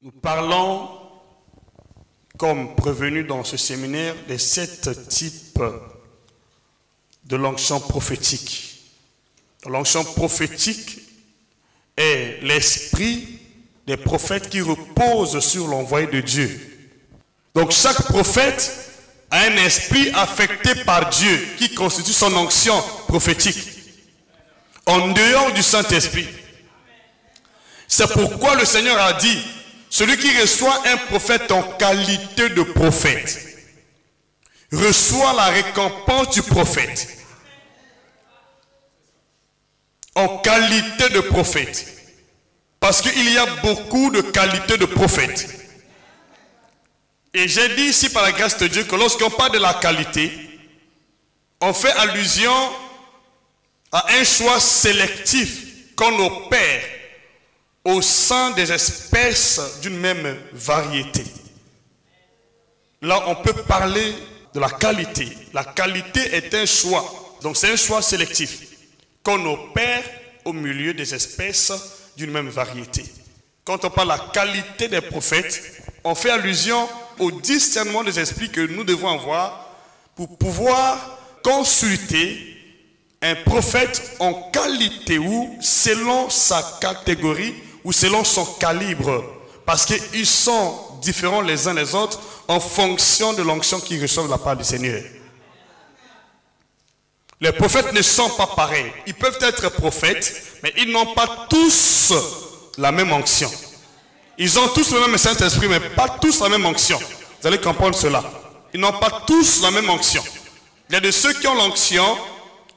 Nous parlons, comme prévenu dans ce séminaire, des 7 types de l'onction prophétique. L'onction prophétique est l'esprit des prophètes qui repose sur l'envoyé de Dieu. Donc chaque prophète a un esprit affecté par Dieu qui constitue son onction prophétique, en dehors du Saint-Esprit. C'est pourquoi le Seigneur a dit: celui qui reçoit un prophète en qualité de prophète reçoit la récompense du prophète. En qualité de prophète. Parce qu'il y a beaucoup de qualités de prophète. Et j'ai dit ici par la grâce de Dieu que lorsqu'on parle de la qualité, on fait allusion à un choix sélectif qu'on opère au sein des espèces d'une même variété. Là, on peut parler de la qualité. La qualité est un choix. Donc, c'est un choix sélectif qu'on opère au milieu des espèces d'une même variété. Quand on parle de la qualité des prophètes, on fait allusion au discernement des esprits que nous devons avoir pour pouvoir consulter un prophète en qualité ou selon sa catégorie ou selon son calibre, parce qu'ils sont différents les uns les autres en fonction de l'onction qu'ils reçoivent de la part du Seigneur. Les prophètes ne sont pas pareils. Ils peuvent être prophètes, mais ils n'ont pas tous la même onction. Ils ont tous le même Saint-Esprit, mais pas tous la même onction. Vous allez comprendre cela. Ils n'ont pas tous la même onction. Il y a de ceux qui ont l'onction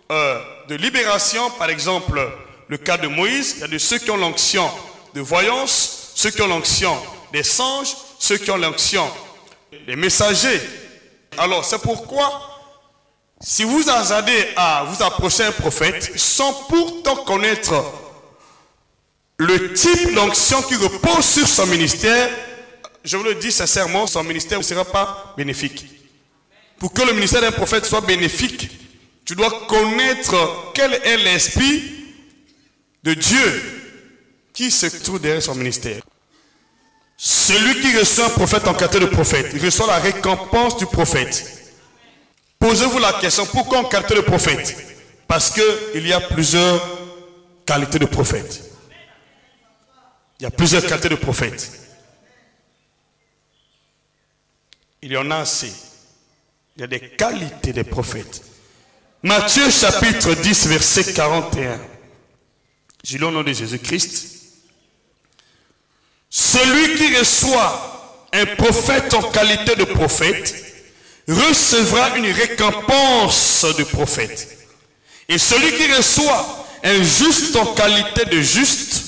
de libération, par exemple, le cas de Moïse. Il y a de ceux qui ont l'onction de voyance, ceux qui ont l'onction des singes, ceux qui ont l'onction des messagers. Alors, c'est pourquoi, si vous hasardez à vous approcher un prophète, sans pourtant connaître le type d'onction qui repose sur son ministère, je vous le dis sincèrement, son ministère ne sera pas bénéfique. Pour que le ministère d'un prophète soit bénéfique, tu dois connaître quel est l'esprit de Dieu qui se trouve derrière son ministère. Celui qui reçoit un prophète en qualité de prophète, il reçoit la récompense du prophète. Posez-vous la question, pourquoi en qualité de prophète? Parce qu'il y a plusieurs qualités de prophète. Il y a plusieurs qualités de prophètes. Il y en a assez. Il y a des qualités des prophètes. Matthieu chapitre 10, verset 41. Je lis au nom de Jésus-Christ. Celui qui reçoit un prophète en qualité de prophète recevra une récompense de prophète. Et celui qui reçoit un juste en qualité de juste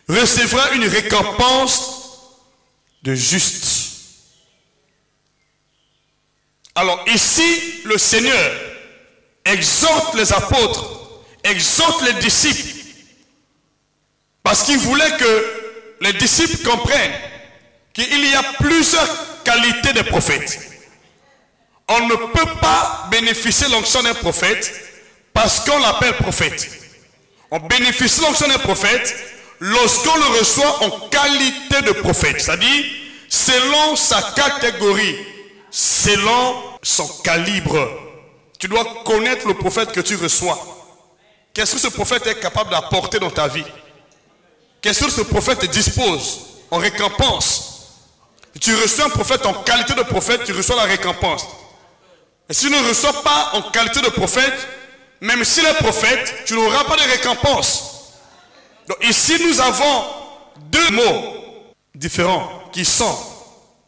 recevra une récompense de juste. Alors ici, le Seigneur exhorte les apôtres, exhorte les disciples, parce qu'il voulait que les disciples comprennent qu'il y a plusieurs qualités de prophètes. On ne peut pas bénéficier de l'onction d'un prophète parce qu'on l'appelle prophète. On bénéficie de l'onction d'un prophète lorsqu'on le reçoit en qualité de prophète, c'est-à-dire selon sa catégorie, selon son calibre. Tu dois connaître le prophète que tu reçois. Qu'est-ce que ce prophète est capable d'apporter dans ta vie? Qu'est-ce que ce prophète te dispose en récompense? Tu reçois un prophète en qualité de prophète, tu reçois la récompense. Et si tu ne reçois pas en qualité de prophète, même s'il est prophète, tu n'auras pas de récompense. Donc ici, nous avons 2 mots différents qui sont,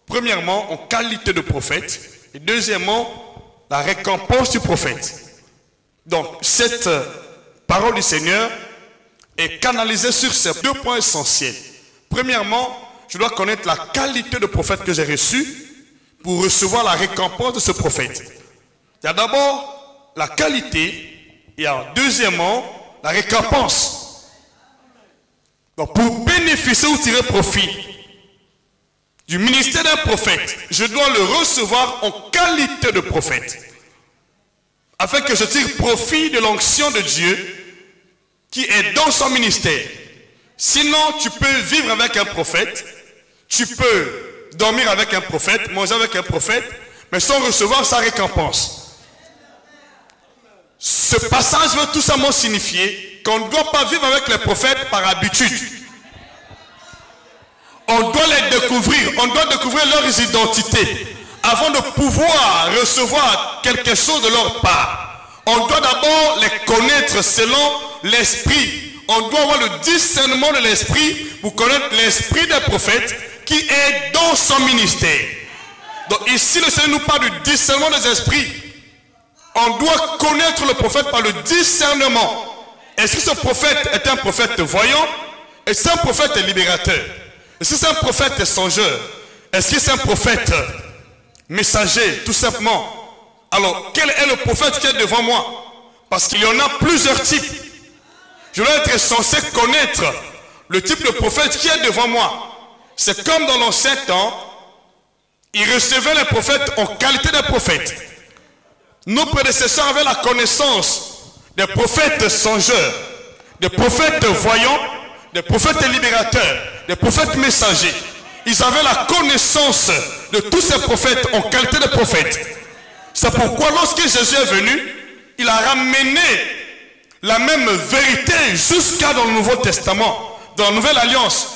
premièrement, en qualité de prophète, et deuxièmement, la récompense du prophète. Donc, cette parole du Seigneur est canalisée sur ces 2 points essentiels. Premièrement, je dois connaître la qualité de prophète que j'ai reçu pour recevoir la récompense de ce prophète. Il y a d'abord la qualité et deuxièmement, la récompense. Donc, pour bénéficier ou tirer profit du ministère d'un prophète, je dois le recevoir en qualité de prophète, afin que je tire profit de l'onction de Dieu qui est dans son ministère. Sinon, tu peux vivre avec un prophète, tu peux dormir avec un prophète, manger avec un prophète, mais sans recevoir sa récompense. Ce passage veut tout simplement signifier qu'on ne doit pas vivre avec les prophètes par habitude. On doit les découvrir, on doit découvrir leurs identités avant de pouvoir recevoir quelque chose de leur part. On doit d'abord les connaître selon l'esprit. On doit avoir le discernement de l'esprit pour connaître l'esprit des prophètes qui est dans son ministère. Donc ici, le Seigneur nous parle du discernement des esprits. On doit connaître le prophète par le discernement. Est-ce que ce prophète est un prophète voyant? Est-ce que c'est un prophète libérateur? Est-ce que c'est un prophète songeur? Est-ce que c'est un prophète messager, tout simplement? Alors, quel est le prophète qui est devant moi? Parce qu'il y en a plusieurs types. Je dois être censé connaître le type de prophète qui est devant moi. C'est comme dans l'ancien temps, ils recevaient les prophètes en qualité de prophètes. Nos prédécesseurs avaient la connaissance des prophètes songeurs, des prophètes voyants, des prophètes libérateurs, des prophètes messagers. Ils avaient la connaissance de tous ces prophètes en qualité de prophètes. C'est pourquoi lorsque Jésus est venu, il a ramené la même vérité jusqu'à dans le Nouveau Testament, dans la Nouvelle Alliance.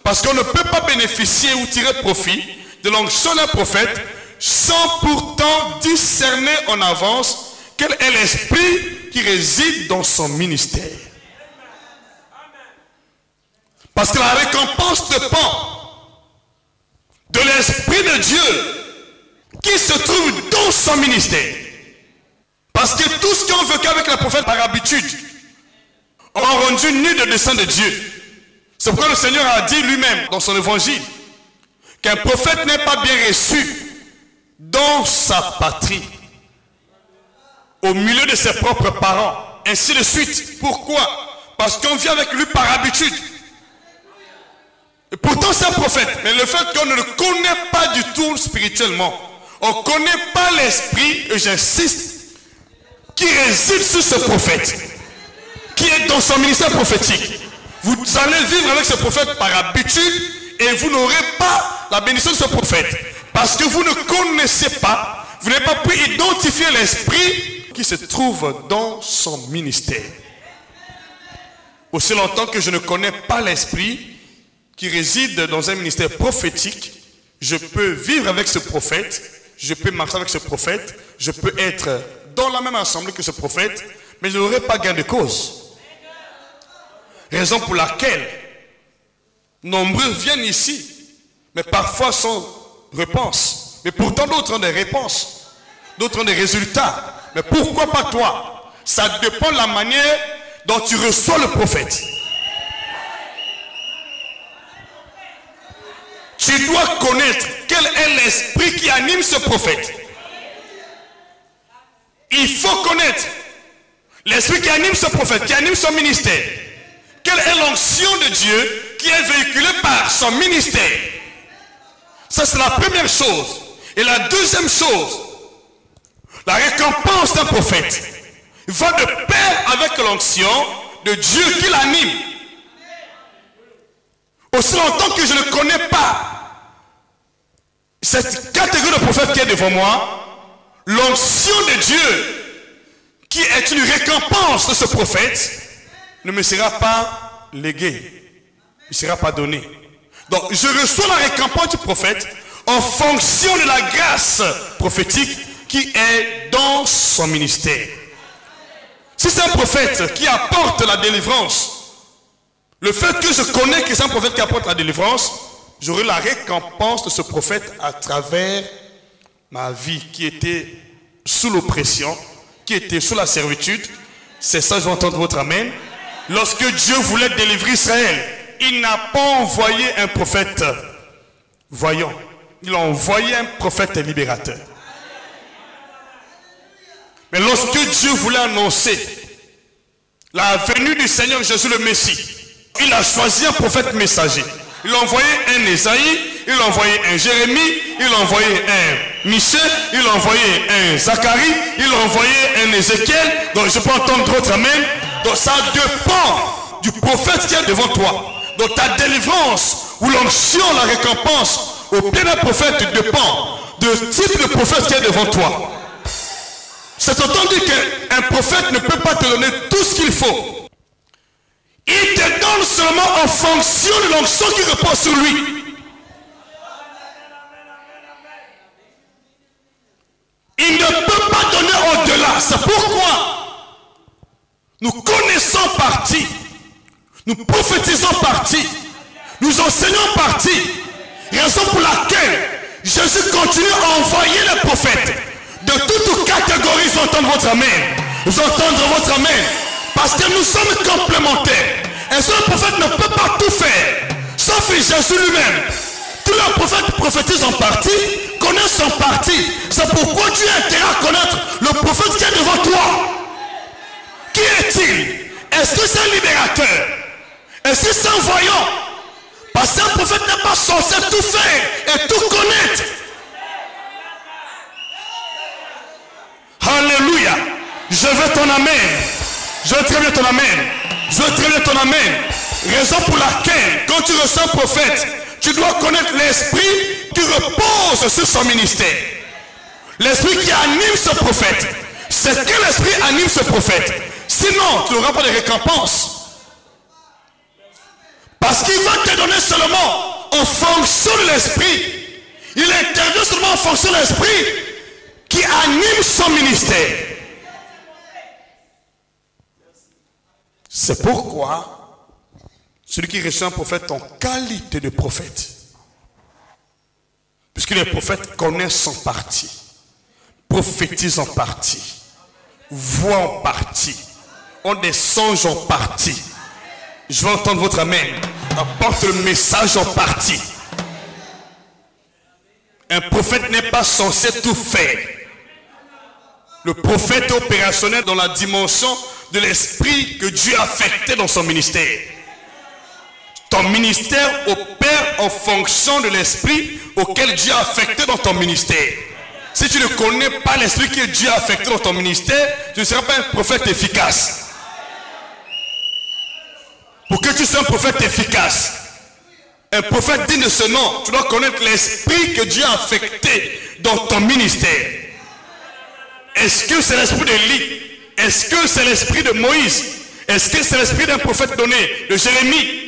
Parce qu'on ne peut pas bénéficier ou tirer profit de l'onction d'un prophète sans pourtant discerner en avance quel est l'esprit qui réside dans son ministère. Parce que la récompense dépend de l'esprit de Dieu qui se trouve dans son ministère. Parce que tous ceux qui ont vécu avec les prophètes par habitude ont rendu nu le dessein de Dieu. C'est pourquoi le Seigneur a dit lui-même dans son évangile qu'un prophète n'est pas bien reçu dans sa patrie, au milieu de ses propres parents, ainsi de suite. Pourquoi? Parce qu'on vit avec lui par habitude. Et pourtant c'est un prophète, mais le fait qu'on ne le connaît pas du tout spirituellement, on ne connaît pas l'esprit, et j'insiste, qui réside sur ce prophète, qui est dans son ministère prophétique. Vous allez vivre avec ce prophète par habitude et vous n'aurez pas la bénédiction de ce prophète. Parce que vous ne connaissez pas, vous n'avez pas pu identifier l'esprit qui se trouve dans son ministère. Aussi longtemps que je ne connais pas l'esprit qui réside dans un ministère prophétique, je peux vivre avec ce prophète, je peux marcher avec ce prophète, je peux être dans la même assemblée que ce prophète, mais je n'aurai pas gain de cause. Raison pour laquelle nombreux viennent ici, mais parfois sans réponse. Mais pourtant d'autres ont des réponses, d'autres ont des résultats. Mais pourquoi pas toi? Ça dépend de la manière dont tu reçois le prophète. Tu dois connaître quel est l'esprit qui anime ce prophète. Il faut connaître l'esprit qui anime ce prophète, qui anime son ministère. Quelle est l'onction de Dieu qui est véhiculée par son ministère? Ça, c'est la première chose. Et la deuxième chose, la récompense d'un prophète va de pair avec l'onction de Dieu qui l'anime. Aussi longtemps que je ne connais pas cette catégorie de prophète qui est devant moi, l'onction de Dieu qui est une récompense de ce prophète ne me sera pas léguée, ne sera pas donnée. Donc je reçois la récompense du prophète en fonction de la grâce prophétique qui est dans son ministère. Si c'est un prophète qui apporte la délivrance, le fait que je connais que c'est un prophète qui apporte la délivrance, j'aurai la récompense de ce prophète à travers ma vie qui était sous l'oppression, qui était sous la servitude. C'est ça, je vais entendre votre amen. Lorsque Dieu voulait délivrer Israël, il n'a pas envoyé un prophète voyant. Il a envoyé un prophète libérateur. Mais lorsque Dieu voulait annoncer la venue du Seigneur Jésus le Messie, il a choisi un prophète messager. Il a envoyé un Ésaïe, il a envoyé un Jérémie, il a envoyé un Michée, il a envoyé un Zacharie, il a envoyé un Ézéchiel. Donc je peux entendre d'autres amen. Donc ça dépend du prophète qui est devant toi. Donc ta délivrance ou l'onction, la récompense au pied d'un prophète dépend du type de prophète qui est devant toi. C'est entendu qu'un prophète ne peut pas te donner tout ce qu'il faut. Il te donne seulement en fonction de l'onction qui repose sur lui. Il ne peut pas donner au-delà. C'est pourquoi nous connaissons partie, nous prophétisons partie, nous enseignons partie. Raison pour laquelle Jésus continue à envoyer les prophètes de toutes catégories. Vous entendez votre amen? Vous entendez votre amen? Parce que nous sommes complémentaires. Un seul prophète ne peut pas tout faire, sauf Jésus lui-même. Tous les prophètes prophétisent en partie, connaissent en partie. C'est pourquoi tu as intérêt à connaître le prophète qui est devant toi. Qui est-il? Est-ce que c'est un libérateur? Est-ce que c'est un voyant? Parce qu'un prophète n'est pas censé tout faire et tout connaître. Alléluia. Je veux ton amen. Je veux très bien ton amen. Je veux très bien ton amen. Raison pour laquelle, quand tu reçois un prophète, tu dois connaître l'esprit qui repose sur son ministère. L'esprit qui anime ce prophète. C'est quel esprit anime ce prophète? Sinon, tu n'auras pas de récompense. Parce qu'il va te donner seulement en fonction de l'esprit. Il intervient seulement en fonction de l'esprit qui anime son ministère. C'est pourquoi celui qui reçoit un prophète en qualité de prophète, puisque les prophètes connaissent en partie, prophétisent en partie, voient en partie, ont des songes en partie. Je veux entendre votre amen. Apporte le message en partie. Un prophète n'est pas censé tout faire. Le prophète est opérationnel dans la dimension de l'esprit que Dieu a affecté dans son ministère. Ton ministère opère en fonction de l'esprit auquel Dieu a affecté dans ton ministère. Si tu ne connais pas l'esprit que Dieu a affecté dans ton ministère, tu ne seras pas un prophète efficace. Pour que tu sois un prophète efficace, un prophète digne de ce nom, tu dois connaître l'esprit que Dieu a affecté dans ton ministère. Est-ce que c'est l'esprit d'Élie? Est-ce que c'est l'esprit de Moïse? Est-ce que c'est l'esprit d'un prophète donné, de Jérémie?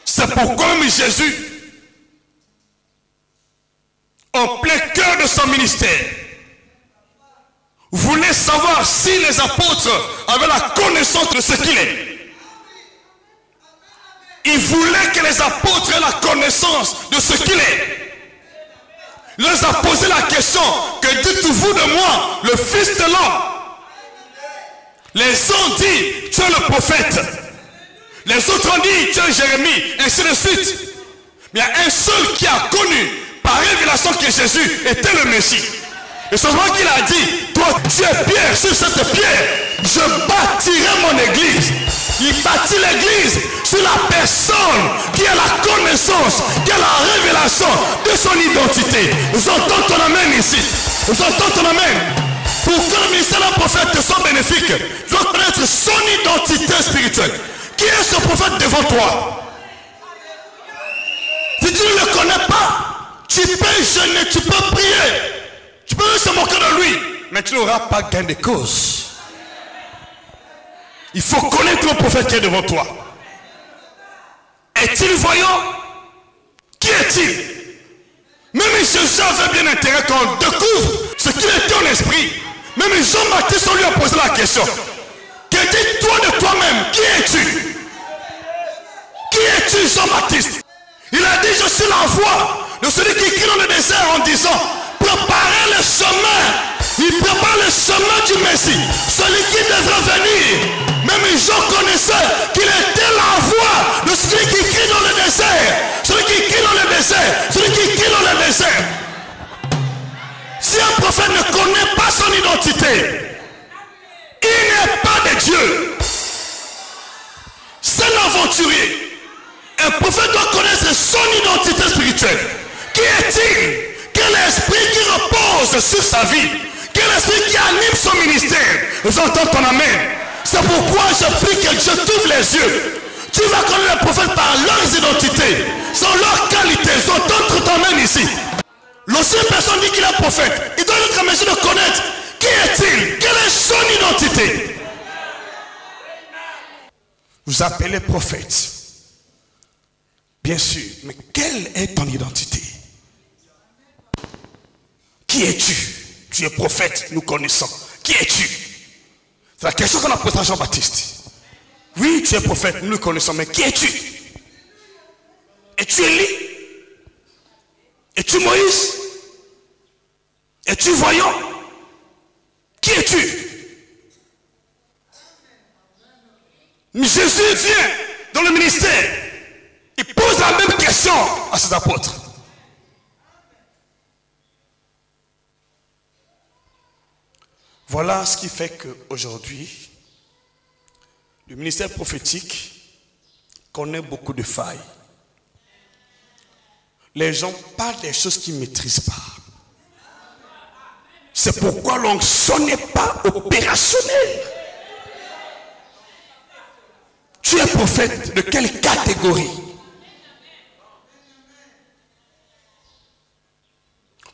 C'est pourquoi même Jésus, en plein cœur de son ministère, voulait savoir si les apôtres avaient la connaissance de ce qu'il est. Il voulait que les apôtres aient la connaissance de ce qu'il est. Il leur a posé la question, que dites-vous de moi, le Fils de l'homme? Les uns ont dit, tu es le prophète. Les autres ont dit, tu es Jérémie, ainsi de suite. Mais il y a un seul qui a connu, par révélation, que Jésus était le Messie. Et c'est ce qu'il a dit, toi tu es pierre, sur cette pierre, je bâtirai mon église. Il bâtit l'église sur la personne qui a la connaissance, qui a la révélation de son identité. Nous entendons ton amen ici. Nous entendons ton amen. Pour que le ministère d'un prophète soit bénéfique, tu dois connaître son identité spirituelle. Qui est ce prophète devant toi? Si tu ne le connais pas, tu peux jeûner, tu peux prier, tu peux se moquer de lui, mais tu n'auras pas gain de cause. Il faut connaître le prophète qui est devant toi. Est-il voyant? Qui est-il? Même Jésus avait bien intérêt qu'on découvre ce qu'il était en esprit. Même Jean-Baptiste, on lui a posé la question. Que dis-toi de toi-même? Qui es-tu? Qui es-tu, Jean-Baptiste? Il a dit, je suis la voix de celui qui crie dans le désert en disant, préparez le chemin. Il prépare le chemin du Messie, celui qui devrait venir. Même Jean connaissait qu'il était la voix de celui qui crie dans le désert. Celui qui crie dans le désert. Celui qui crie dans le désert. Si un prophète ne connaît pas son identité, il n'est pas de Dieu. C'est l'aventurier. Un prophète doit connaître son identité spirituelle. Qui est-il? Quel esprit qui repose sur sa vie? Quel esprit qui anime son ministère? Nous entendons ton amen. C'est pourquoi je prie que Dieu t'ouvre les yeux Tu vas connaître les prophètes par leurs identités, sans leurs qualités, sans d'autres domaines ici. Lorsqu'une personne dit qu'il est prophète, il doit être en mesure de connaître qui est-il, quelle est son identité. Vous appelez prophète, bien sûr, mais quelle est ton identité? Qui es-tu? Tu es prophète, nous connaissons. Qui es-tu? C'est la question qu'on a posée à Jean-Baptiste. Oui, tu es prophète, nous le connaissons, mais qui es-tu? Es-tu Élie? Es-tu Moïse? Es-tu voyant? Qui es-tu? Jésus vient dans le ministère. Il pose la même question à ses apôtres. Voilà ce qui fait qu'aujourd'hui, le ministère prophétique connaît beaucoup de failles. Les gens parlent des choses qu'ils ne maîtrisent pas. C'est pourquoi l'onction n'est pas opérationnelle. Tu es prophète de quelle catégorie?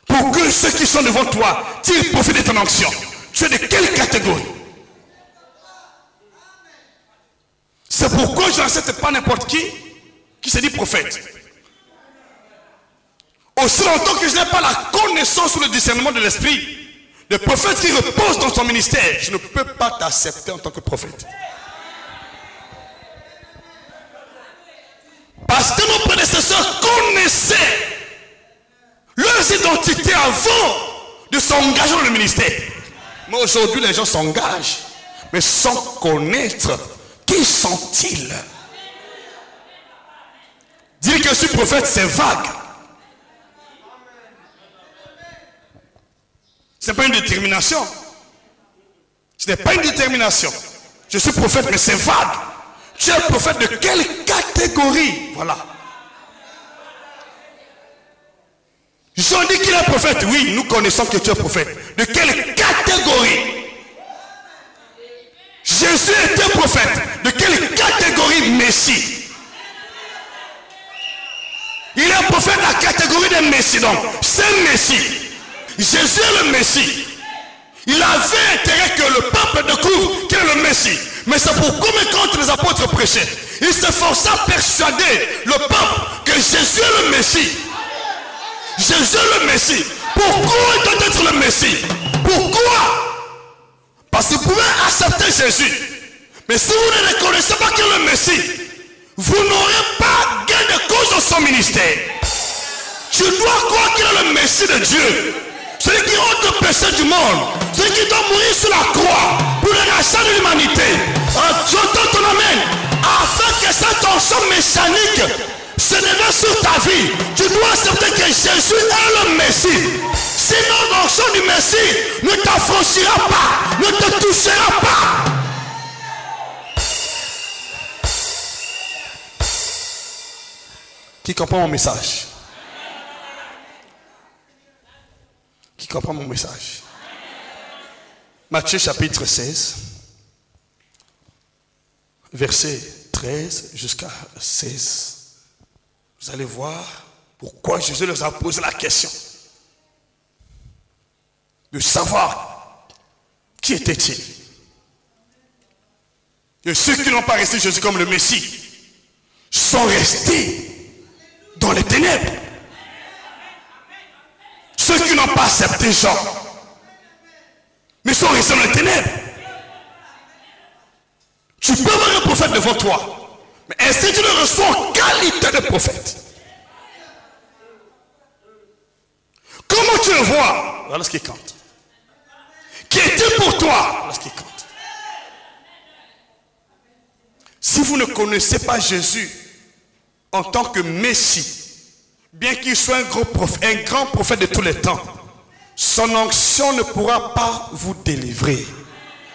Pour que ceux qui sont devant toi tirent profit de ton onction. Tu es de quelle catégorie? C'est pourquoi je n'accepte pas n'importe qui se dit prophète. Aussi longtemps que je n'ai pas la connaissance ou le discernement de l'esprit, le prophète qui repose dans son ministère, je ne peux pas t'accepter en tant que prophète. Parce que nos prédécesseurs connaissaient leurs identités avant de s'engager dans le ministère. Mais aujourd'hui, les gens s'engagent, mais sans connaître qui sont-ils. Dire que je suis prophète, c'est vague. Ce n'est pas une détermination. Ce n'est pas une détermination. Je suis prophète, mais c'est vague. Tu es prophète de quelle catégorie? Voilà. Jean dit qu'il est prophète. Oui, nous connaissons que tu es prophète. De quelle catégorie? Jésus était prophète. De quelle catégorie? Messie. Il est prophète de la catégorie des Messies. Donc, c'est Messie. Jésus est le Messie. Il avait intérêt que le peuple découvre qu'il est le Messie. Mais c'est pourquoi quand les apôtres prêchaient, il s'efforçait à persuader le peuple que Jésus est le Messie. Jésus est le Messie. Pourquoi il doit être le Messie? Pourquoi? Parce que vous pouvez accepter Jésus. Mais si vous ne reconnaissez pas qu'il est le Messie, vous n'aurez pas gain de cause dans son ministère. Tu dois croire qu'il est le Messie de Dieu. Celui qui ôte le péché du monde. Celui qui doit mourir sur la croix pour le rachat de l'humanité. J'entends ton amen. Afin que cette onction messianique se déverse sur ta vie, tu dois accepter que Jésus est le Messie. Sinon l'onction du Messie ne t'affranchira pas, ne te touchera pas. Qui comprend mon message? Qui comprend mon message? Matthieu chapitre 16, verset 13 jusqu'à 16. Vous allez voir pourquoi Jésus leur a posé la question de savoir qui était-il. Et ceux qui n'ont pas resté Jésus comme le Messie sont restés dans les ténèbres. Ceux qui n'ont pas accepté Jean, mais sont restés dans les ténèbres. Tu peux voir un prophète devant toi, mais est-ce que tu le reçois en qualité de prophète? Comment tu le vois? Voilà ce qui compte. Qui est-il pour toi? Voilà ce qui compte. Si vous ne connaissez pas Jésus en tant que Messie, bien qu'il soit un grand prophète de tous les temps, son onction ne pourra pas vous délivrer.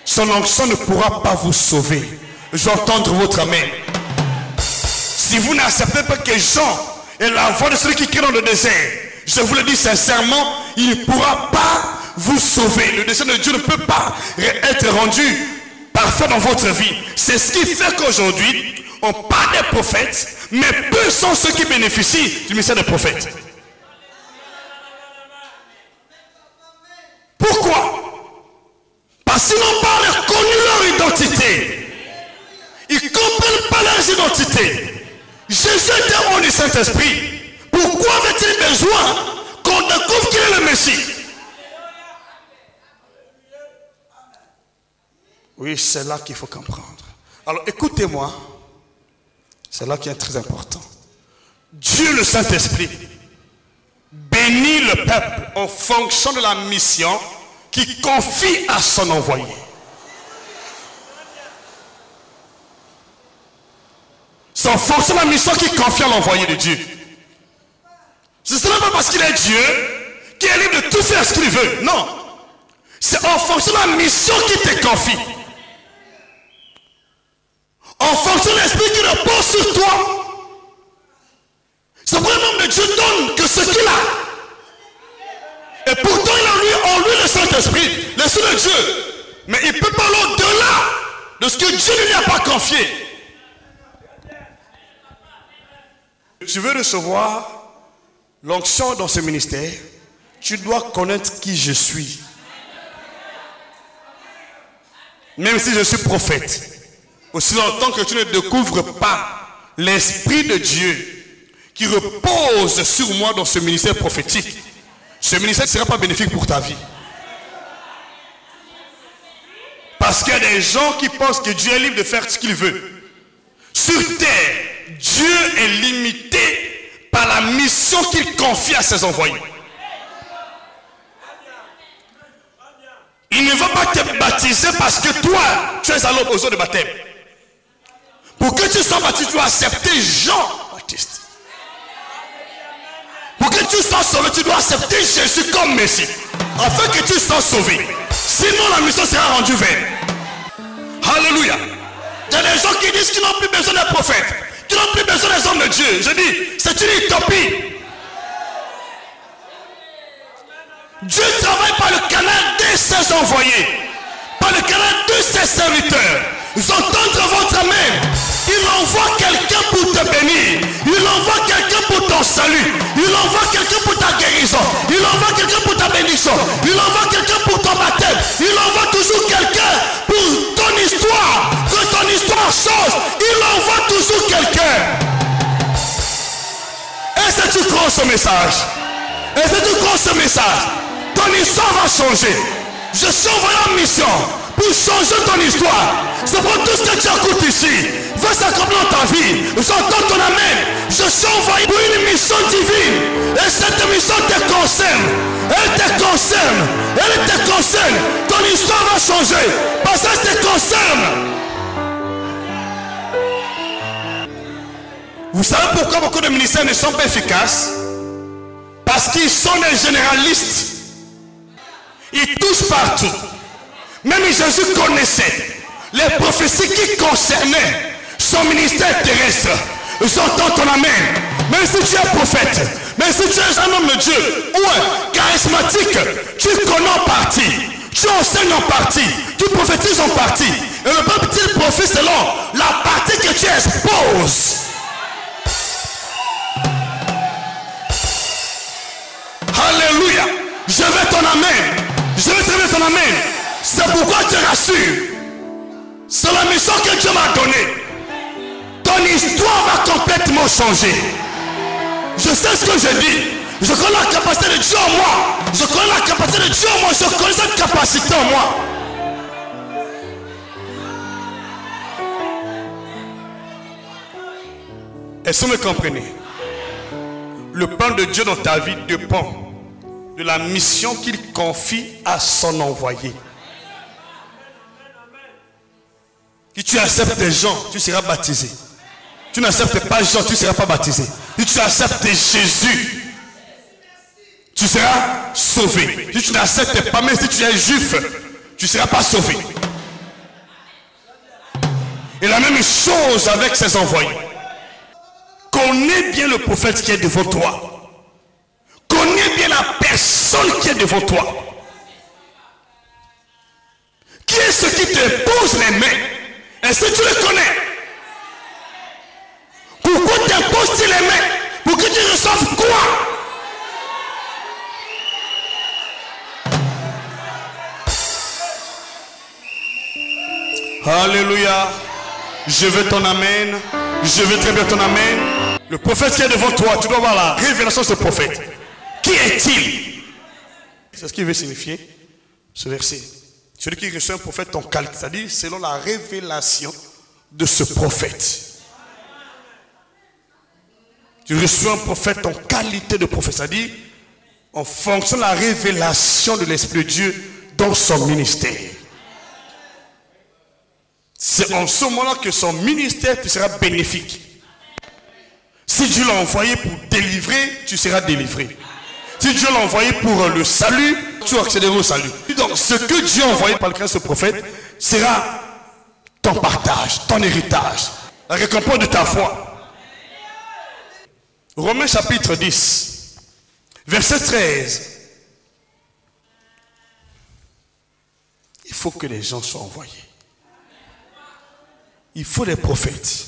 Son onction ne pourra pas vous sauver. Je veux entendre votre amen. Si vous n'acceptez pas que Jean est la voix de celui qui crie dans le désert, je vous le dis sincèrement, il ne pourra pas vous sauver. Le dessein de Dieu ne peut pas être rendu parfait dans votre vie. C'est ce qui fait qu'aujourd'hui, on parle des prophètes, mais peu sont ceux qui bénéficient du ministère des prophètes. Pourquoi? Parce qu'ils n'ont pas reconnu leur identité. Ils ne comprennent pas leur identité. Jésus est au du Saint-Esprit. Pourquoi avait-il besoin qu'on découvre qu'il est le Messie? Oui, c'est là qu'il faut comprendre. Alors écoutez-moi, c'est là qui est très important. Dieu le Saint-Esprit bénit le peuple en fonction de la mission qu'il confie à son envoyé. C'est en fonction de la mission qu'il confie à l'envoyé de Dieu. Ce n'est pas parce qu'il est Dieu qu'il est libre de tout faire ce qu'il veut. Non. C'est en fonction de la mission qu'il te confie. En fonction de l'esprit qui repose sur toi. C'est pour l'homme de Dieu donne que ce qu'il a. Et pourtant il a en lui le Saint-Esprit, l'Esprit de Dieu. Mais il peut parler au-delà de ce que Dieu ne lui a pas confié. Tu veux recevoir l'onction dans ce ministère, tu dois connaître qui je suis. Même si je suis prophète. Aussi longtemps que tu ne découvres pas l'Esprit de Dieu qui repose sur moi dans ce ministère prophétique, ce ministère ne sera pas bénéfique pour ta vie. Parce qu'il y a des gens qui pensent que Dieu est libre de faire ce qu'il veut. Sur terre, Dieu est limité par la mission qu'il confie à ses envoyés. Il ne va pas te baptiser parce que toi, tu es à l'opposé de baptême. Pour que tu sois baptisé, tu dois accepter Jean-Baptiste. Pour que tu sois sauvé, tu dois accepter Jésus comme Messie. Afin que tu sois sauvé. Sinon, la mission sera rendue vaine. Alléluia. Il y a des gens qui disent qu'ils n'ont plus besoin des prophètes, qu'ils n'ont plus besoin des hommes de Dieu. Je dis, c'est une utopie. Dieu travaille par le canal de ses envoyés, par le canal de ses serviteurs. Ils entendent votre main. Il envoie quelqu'un pour te bénir. Il envoie quelqu'un pour ton salut. Il envoie quelqu'un pour ta guérison. Il envoie quelqu'un pour ta bénédiction. Il envoie quelqu'un pour ton baptême. Il envoie toujours quelqu'un pour ton histoire. Que ton histoire change. Il envoie toujours quelqu'un. Est-ce que tu crois ce message? Est-ce que tu crois ce message? Ton histoire va changer. Je suis envoyé en mission pour changer ton histoire. C'est pour tout ce que tu écoutes ici. Va s'accomplir dans ta vie. J'entends ton amen. Je suis envoyé pour une mission divine. Et cette mission te concerne. Elle te concerne. Elle te concerne. Ton histoire va changer. Parce que ça te concerne. Vous savez pourquoi beaucoup de ministères ne sont pas efficaces? Parce qu'ils sont des généralistes. Ils touchent partout. Même Jésus connaissait les prophéties qui concernaient son ministère terrestre. J'entends ton amen. Même si tu es prophète, même si tu es un homme de Dieu ou un charismatique, tu connais en partie, tu enseignes en partie, tu prophétises en partie. Et le peuple dit prophétise selon la partie que tu exposes. Alléluia. Je veux ton amen. Je veux servir ton amen. C'est pourquoi je te rassure. C'est la mission que Dieu m'a donnée. Ton histoire va complètement changer. Je sais ce que je dis. Je connais la capacité de Dieu en moi. Je connais la capacité de Dieu en moi. Je connais cette capacité en moi. Est-ce que vous me comprenez? Le plan de Dieu dans ta vie dépend de la mission qu'il confie à son envoyé. Si tu acceptes des gens, tu seras baptisé. Tu n'acceptes pas Jean, tu ne seras pas baptisé. Si tu acceptes Jésus, tu seras sauvé. Si tu n'acceptes pas, même si tu es juif, tu ne seras pas sauvé. Et la même chose avec ses envoyés. Connais bien le prophète qui est devant toi. Connais bien la personne qui est devant toi. Qui est ce qui te pose les mains? Est-ce que tu le connais? Pose-t-il les mains pour que tu reçoives quoi? Alléluia. Je veux ton amen. Je veux très bien ton amen. Le prophète qui est devant toi, tu dois voir la révélation de ce prophète. Qui est-il? C'est ce qu'il veut signifier, ce verset. Celui qui reçoit un prophète en qualité, c'est-à-dire selon la révélation de ce prophète. Tu reçois un prophète en qualité de prophète, c'est-à-dire en fonction de la révélation de l'Esprit de Dieu dans son ministère. C'est en ce moment-là que son ministère te sera bénéfique. Si Dieu l'a envoyé pour délivrer, tu seras délivré. Si Dieu l'a envoyé pour le salut, tu accéderas au salut. Donc ce que Dieu a envoyé par le Christ ce prophète sera ton partage, ton héritage, la récompense de ta foi. Romains chapitre 10, verset 13. Il faut que les gens soient envoyés. Il faut des prophètes.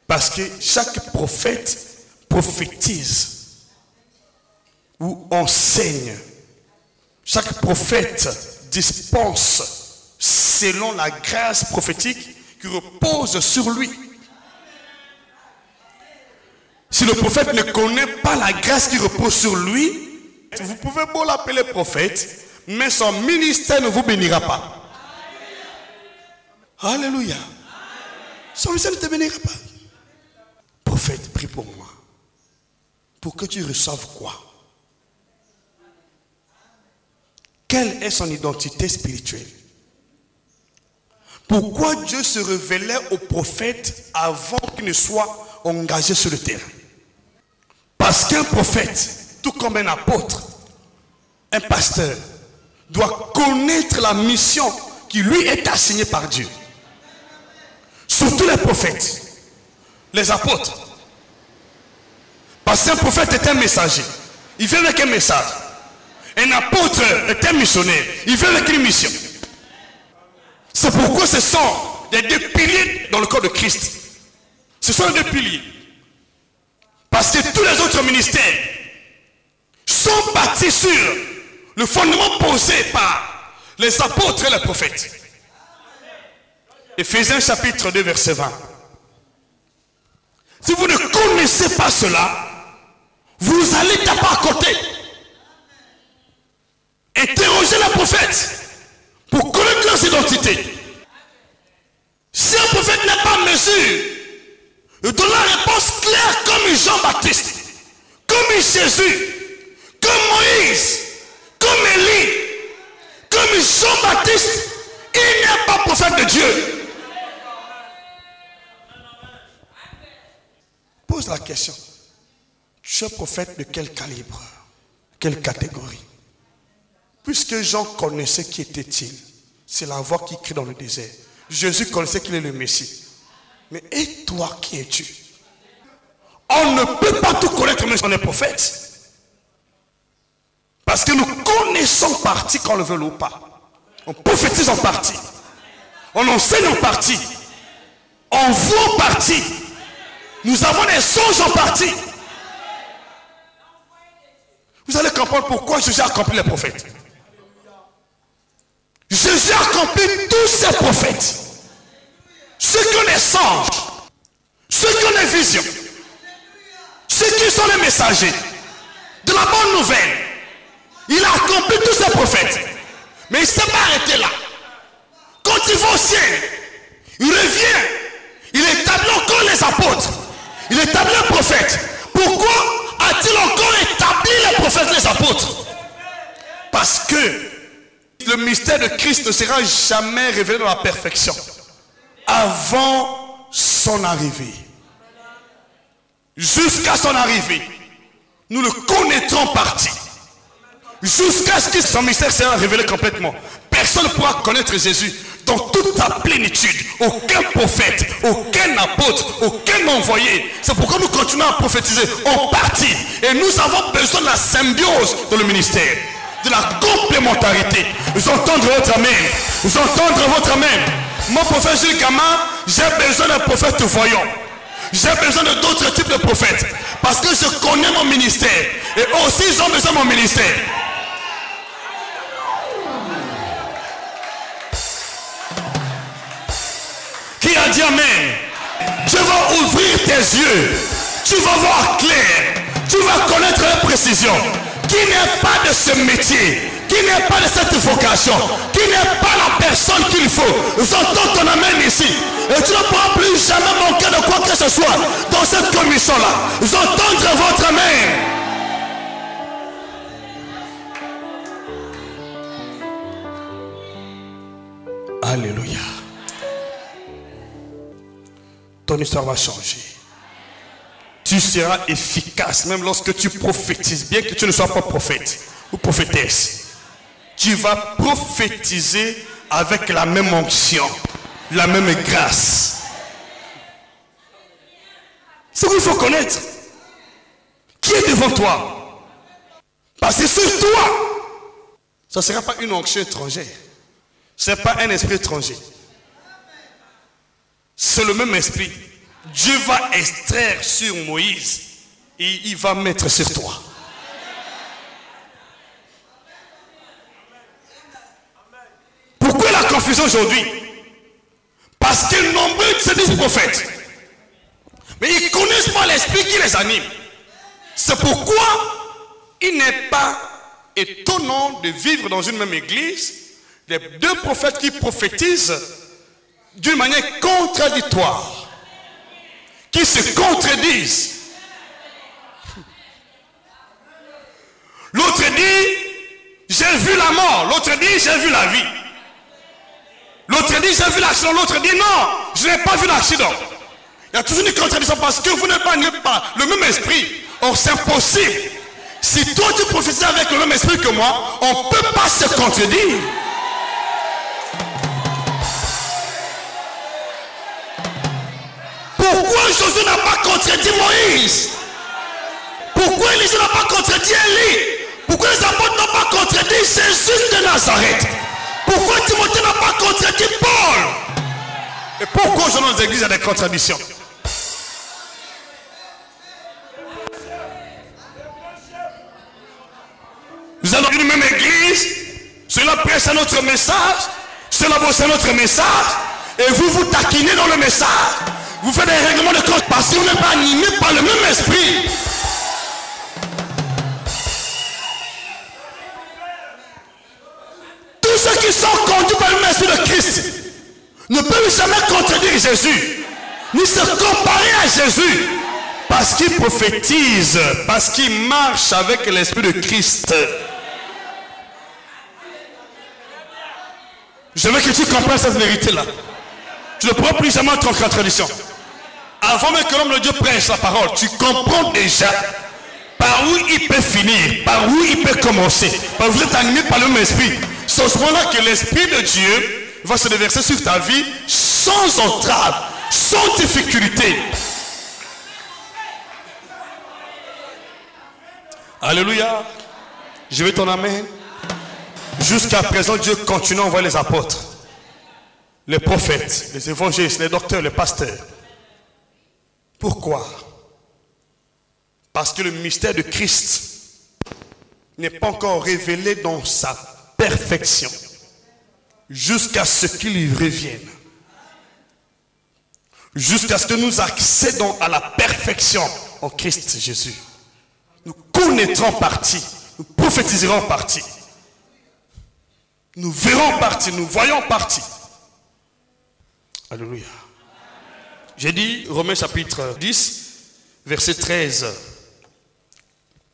Parce que chaque prophète prophétise ou enseigne. Chaque prophète dispense selon la grâce prophétique qui repose sur lui. Si le prophète ne connaît pas la grâce qui repose sur lui, vous pouvez beau l'appeler prophète, mais son ministère ne vous bénira pas. Alléluia. Son ministère ne te bénira pas. Prophète, prie pour moi. Pour que tu reçoives quoi? Quelle est son identité spirituelle? Pourquoi Dieu se révélait au prophète avant qu'il ne soit engagé sur le terrain? Parce qu'un prophète, tout comme un apôtre, un pasteur, doit connaître la mission qui lui est assignée par Dieu. Surtout les prophètes, les apôtres. Parce qu'un prophète est un messager. Il vient avec un message. Un apôtre est un missionnaire. Il vient avec une mission. C'est pourquoi ce sont les deux piliers dans le corps de Christ. Ce sont les deux piliers. Parce que tous les autres ministères sont bâtis sur le fondement posé par les apôtres et les prophètes. Éphésiens chapitre 2 verset 20. Si vous ne connaissez pas cela, vous allez taper à côté. Interrogez les prophètes pour connaître leurs identités. Si un prophète n'est pas en mesure de donner la réponse claire comme Jean-Baptiste, comme Jésus, comme Moïse, comme Élie, comme Jean-Baptiste, il n'est pas prophète de Dieu. Pose la question. Tu es prophète de quel calibre? Quelle catégorie? Puisque Jean connaissait qui était-il, c'est la voix qui crie dans le désert. Jésus connaissait qu'il est le Messie. Mais et toi, qui es-tu? On ne peut pas tout connaître même si on est prophète. Parce que nous connaissons partie qu'on le veut ou pas. On prophétise en partie. On enseigne en partie. On voit en partie. Nous avons des songes en partie. Vous allez comprendre pourquoi Jésus a accompli les prophètes. Jésus a accompli tous ces prophètes. Ceux qui ont des songes, ceux qui ont des visions, ceux qui sont les messagers de la bonne nouvelle. Il a accompli tous ces prophètes. Mais il ne s'est pas arrêté là. Quand il va au ciel, il revient. Il établit encore les apôtres. Il établit les prophètes. Pourquoi a-t-il encore établi les prophètes, les apôtres? Parce que le mystère de Christ ne sera jamais révélé dans la perfection avant son arrivée. Jusqu'à son arrivée, nous le connaîtrons en partie. Jusqu'à ce que son mystère sera révélé complètement. Personne ne pourra connaître Jésus dans toute sa plénitude. Aucun prophète, aucun apôtre, aucun envoyé. C'est pourquoi nous continuons à prophétiser en partie. Et nous avons besoin de la symbiose dans le ministère, de la complémentarité. Vous entendez votre amen. Vous entendez votre amen. Mon prophète Jules Gama, j'ai besoin d'un prophète voyant. J'ai besoin de d'autres types de prophètes. Parce que je connais mon ministère. Et eux aussi, ils ont besoin de mon ministère. Qui a dit amen? Je vais ouvrir tes yeux. Tu vas voir clair. Tu vas connaître la précision. Qui n'est pas de ce métier, qui n'est pas de cette vocation, qui n'est pas la personne qu'il faut. J'entends ton amen ici. Et tu ne pourras plus jamais manquer de quoi que ce soit dans cette commission-là. J'entends votre amen. Alléluia. Ton histoire va changer. Tu seras efficace même lorsque tu prophétises, bien que tu ne sois pas prophète ou prophétesse. Tu vas prophétiser avec la même onction, la même grâce. C'est ce qu'il faut connaître. Qui est devant toi? Parce que sur toi, ça ne sera pas une onction étrangère. Ce n'est pas un esprit étranger. C'est le même esprit. Dieu va extraire sur Moïse et il va mettre sur toi. Pourquoi la confusion aujourd'hui? Parce que nombreux se disent prophètes. Mais ils ne connaissent pas l'esprit qui les anime. C'est pourquoi il n'est pas étonnant de vivre dans une même église les deux prophètes qui prophétisent d'une manière contradictoire. Qui se contredisent. L'autre dit, j'ai vu la mort. L'autre dit, j'ai vu la vie. L'autre dit, j'ai vu l'accident. L'autre dit, non, je n'ai pas vu l'accident. Il y a toujours une contradiction parce que vous n'êtes pas le même esprit. Or, c'est impossible. Si toi tu prophétises avec le même esprit que moi, on ne peut pas se contredire. Pourquoi Josué n'a pas contredit Moïse? Pourquoi Élisée n'a pas contredit Élie? Pourquoi les apôtres n'ont pas contredit Jésus de Nazareth? Pourquoi Timothée n'a pas contredit Paul? Et pourquoi aujourd'hui dans les églises il y a des contradictions? Nous allons dans une même église, cela prêche à notre message, cela bosse à notre message, et vous vous taquinez dans le message. Vous faites des règlements de compte parce que vous n'êtes pas animé par le même esprit. Tous ceux qui sont conduits par le même esprit de Christ ne peuvent jamais contredire Jésus, ni se comparer à Jésus, parce qu'ils prophétisent, parce qu'ils marchent avec l'esprit de Christ. Je veux que tu comprennes cette vérité-là. Tu ne pourras plus jamais être en contradiction. Avant même que l'homme de Dieu prêche la parole, tu comprends déjà par où il peut finir, par où il peut commencer. Parce que vous êtes animé par le même esprit. C'est à ce moment-là que l'esprit de Dieu va se déverser sur ta vie sans entrave, sans difficulté. Alléluia. Je vais ton amen. Jusqu'à présent, Dieu continue à envoyer les apôtres, les prophètes, les évangélistes, les docteurs, les pasteurs. Pourquoi? Parce que le mystère de Christ n'est pas encore révélé dans sa perfection jusqu'à ce qu'il y revienne. Jusqu'à ce que nous accédons à la perfection en Christ Jésus. Nous connaîtrons partie, nous prophétiserons partie. Nous verrons partie, nous voyons partie. Alléluia. J'ai dit Romains chapitre 10, verset 13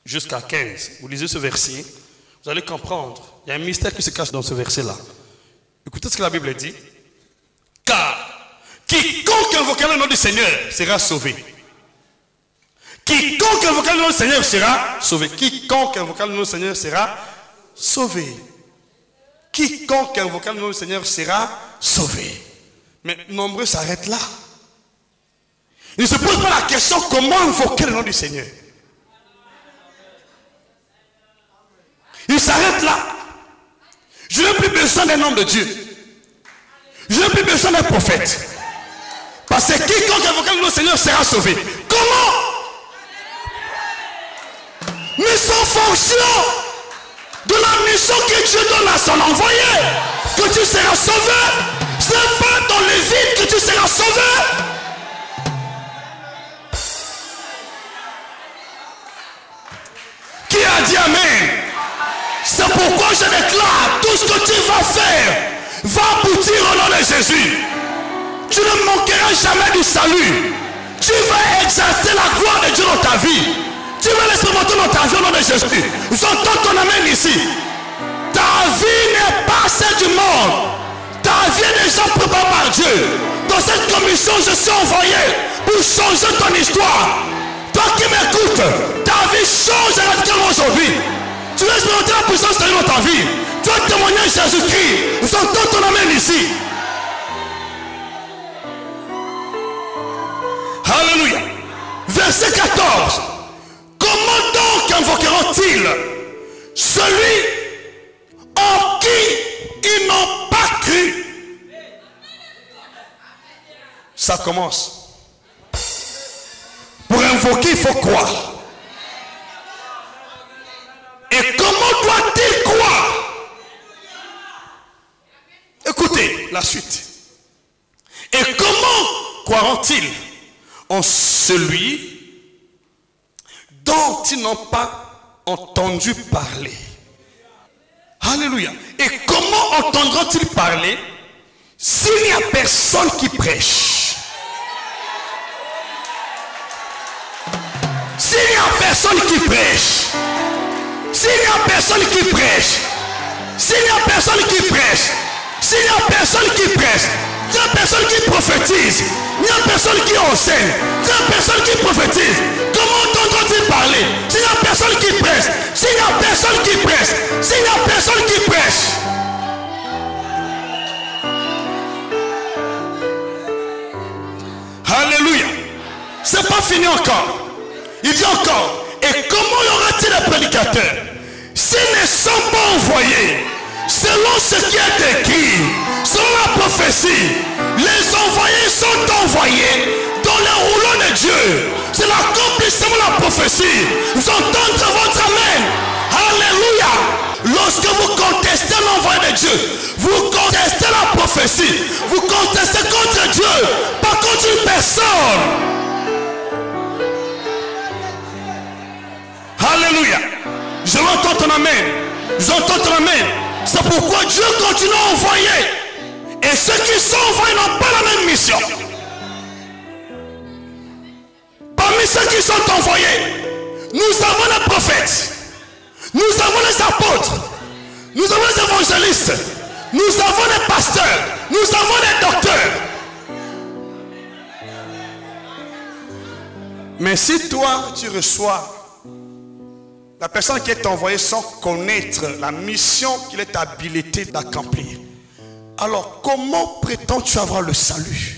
jusqu'à 15. Vous lisez ce verset, vous allez comprendre. Il y a un mystère qui se cache dans ce verset-là. Écoutez ce que la Bible dit. Car quiconque invoquera le nom du Seigneur sera sauvé. Quiconque invoquera le nom du Seigneur sera sauvé. Quiconque invoquera le nom du Seigneur sera sauvé. Quiconque invoquera le nom du Seigneur sera sauvé. Mais nombreux s'arrêtent là. Ils ne se posent pas la question comment invoquer le nom du Seigneur. Ils s'arrêtent là. Je n'ai plus besoin d'un homme de Dieu. Je n'ai plus besoin d'un prophète. Parce que quiconque invoquera le nom du Seigneur sera sauvé. Comment? Mais sans fonction de la mission que Dieu donne à son envoyé, que tu seras sauvé. Ce n'est pas dans le vide que tu seras sauvé. Qui a dit Amen? C'est pourquoi je déclare, tout ce que tu vas faire va aboutir au nom de Jésus. Tu ne manqueras jamais du salut. Tu vas exercer la gloire de Dieu dans ta vie. Tu vas l'expérimenter dans ta vie au nom de Jésus. J'entends ton amen ici. Ta vie n'est pas celle du monde. Ta vie est déjà préparée par Dieu. Dans cette commission, je suis envoyé pour changer ton histoire. Toi qui m'écoutes, ta vie change radicalement aujourd'hui. Tu vas expérimenter la puissance de Dieu dans ta vie. Tu vas témoigner à Jésus-Christ. J'entends ton amen ici. Alléluia. Verset 14. Comment donc invoqueront-ils celui en qui ils n'ont pas cru? Ça commence. Pour invoquer, il faut croire. Et comment doit-il croire? Écoutez la suite. Et comment croiront-ils en celui dont ils n'ont pas entendu parler? Alléluia. Et comment entendront-ils parler s'il n'y a personne qui prêche? S'il n'y a personne qui prêche, s'il n'y a personne qui prêche, s'il n'y a personne qui prêche, s'il n'y a personne qui prêche, il n'y a personne qui prophétise, il n'y a personne qui enseigne, il n'y a personne qui prophétise, comment entendront-ils parler s'il n'y a personne qui prêche, s'il n'y a personne qui prêche, s'il n'y a personne qui prêche? Alléluia. C'est pas fini encore. Il dit encore, et comment y aura-t-il des prédicateurs s'ils ne sont pas envoyés selon ce qui est écrit, selon la prophétie? Les envoyés sont envoyés dans le rouleau de Dieu. C'est l'accomplissement de la prophétie. Vous entendez votre amen? Alléluia. Lorsque vous contestez l'envoyé de Dieu, vous contestez la prophétie, vous contestez contre Dieu, pas contre une personne. Alléluia. Je l'entends ton amen. J'entends ton amen. C'est pourquoi Dieu continue à envoyer. Et ceux qui sont envoyés n'ont pas la même mission. Parmi ceux qui sont envoyés, nous avons les prophètes, nous avons les apôtres, nous avons les évangélistes, nous avons les pasteurs, nous avons les docteurs. Mais si toi tu reçois la personne qui est envoyée sans connaître la mission qu'il est habilité d'accomplir, alors comment prétends-tu avoir le salut?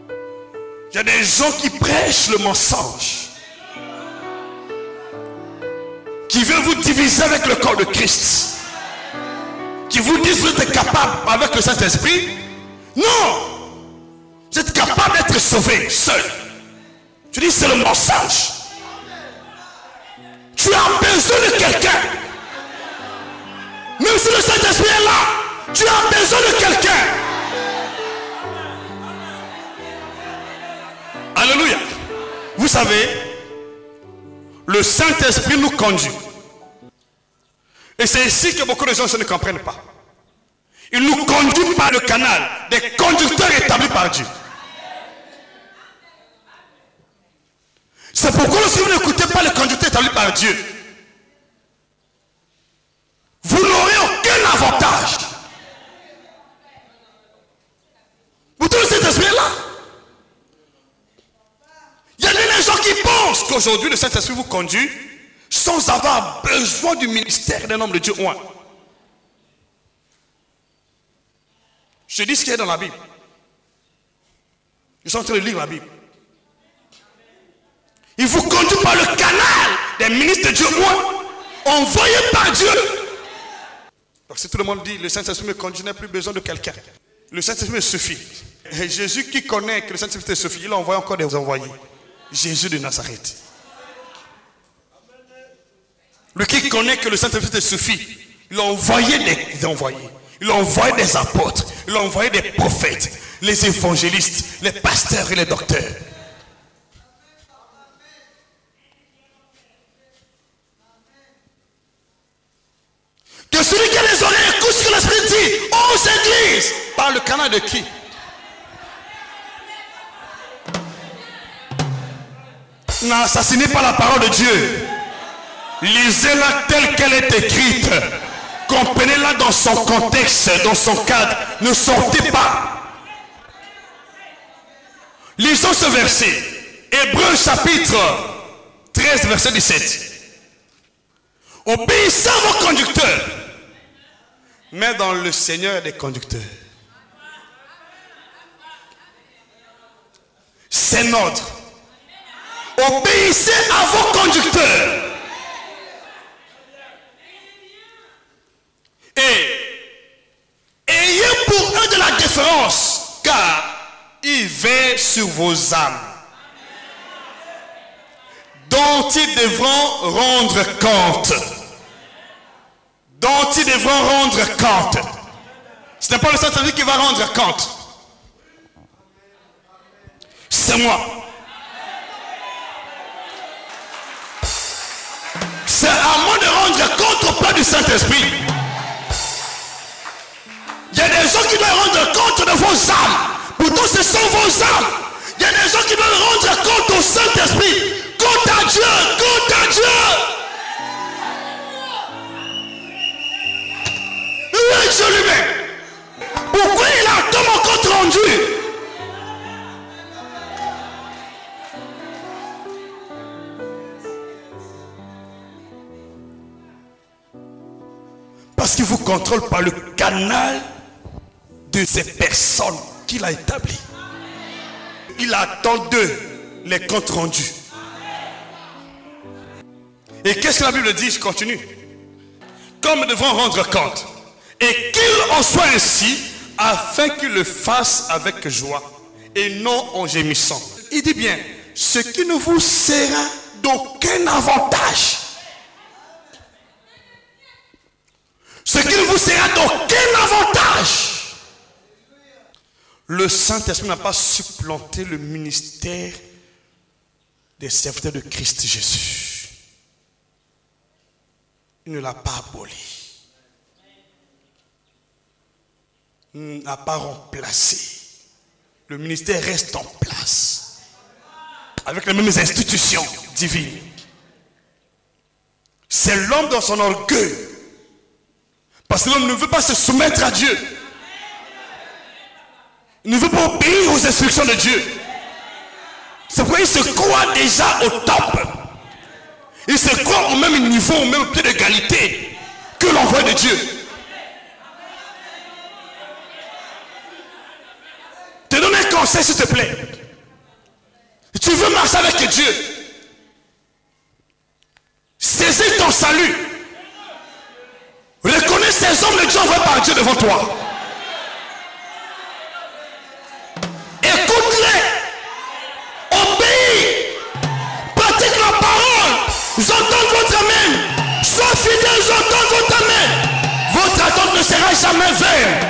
Il y a des gens qui prêchent le mensonge, qui veulent vous diviser avec le corps de Christ, qui vous disent que vous êtes capable avec le Saint-Esprit. Non, vous êtes capable d'être sauvé seul. Tu dis c'est le mensonge. Tu as besoin de quelqu'un. Même si le Saint-Esprit est là, tu as besoin de quelqu'un. Alléluia. Vous savez, le Saint-Esprit nous conduit. Et c'est ici que beaucoup de gens ne comprennent pas. Il nous conduit par le canal des conducteurs établis par Dieu. C'est pourquoi lorsque vous n'écoutez pas les conducteurs établis par Dieu, vous n'aurez aucun avantage. Vous trouvez cet esprit-là? Il y a des gens qui pensent qu'aujourd'hui le Saint-Esprit vous conduit sans avoir besoin du ministère d'un homme de Dieu. Je dis ce qu'il y a dans la Bible. Je suis en train de lire la Bible. Il vous conduit par le canal des ministres de Dieu, envoyés par Dieu. Donc si tout le monde dit, le Saint-Esprit me conduit, je n'ai plus besoin de quelqu'un. Le Saint-Esprit me suffit. Jésus qui connaît que le Saint-Esprit suffit, il a envoyé encore des envoyés. Jésus de Nazareth. Lui qui connaît que le Saint-Esprit suffit, il a envoyé des envoyés. Il a envoyé des apôtres. Il a envoyé des prophètes, les évangélistes, les pasteurs et les docteurs. Que celui qui a les oreilles écoute ce que l'Esprit dit aux églises. Par le canal de qui? N'assassinez pas la parole de Dieu. Lisez-la telle qu'elle est écrite. Comprenez-la dans son contexte, dans son cadre. Ne sortez pas. Lisons ce verset. Hébreux chapitre 13, verset 17. Obéissez à vos conducteurs, mais dans le Seigneur des conducteurs. C'est notre. Obéissez à vos conducteurs. Et ayez pour eux de la déférence, car ils veillent sur vos âmes, dont ils devront rendre compte. Dont ils devront rendre compte. Ce n'est pas le Saint-Esprit qui va rendre compte. C'est moi. C'est à moi de rendre compte auprès du Saint-Esprit. Il y a des gens qui doivent rendre compte de vos âmes. Pourtant ce sont vos âmes. Il y a des gens qui doivent rendre compte au Saint-Esprit. Compte à Dieu, compte à Dieu. Dieu lui-même. Pourquoi il attend mon compte rendu? Parce qu'il vous contrôle par le canal de ces personnes qu'il a établies. Il attend d'eux les comptes rendus. Et qu'est-ce que la Bible dit? Je continue. Comme nous devons rendre compte. Et qu'il en soit ainsi, afin qu'il le fasse avec joie et non en gémissant. Il dit bien, ce qui ne vous sera d'aucun avantage. Ce qui ne vous sera d'aucun avantage. Le Saint-Esprit n'a pas supplanté le ministère des serviteurs de Christ Jésus. Il ne l'a pas aboli. N'a pas remplacé. Le ministère reste en place avec les mêmes institutions divines. C'est l'homme dans son orgueil, parce que l'homme ne veut pas se soumettre à Dieu. Il ne veut pas obéir aux instructions de Dieu. C'est pourquoi il se croit déjà au top. Il se croit au même niveau, au même pied d'égalité que l'envoi de Dieu. Te donne un conseil s'il te plaît. Tu veux marcher avec Dieu. Saisis ton salut. Reconnais ces hommes de Dieu envoyés par Dieu devant toi. Écoute-les. Obéis. Pratique la parole. J'entends votre amen. Sois fidèle, j'entends votre amen. Votre attente ne sera jamais vaine.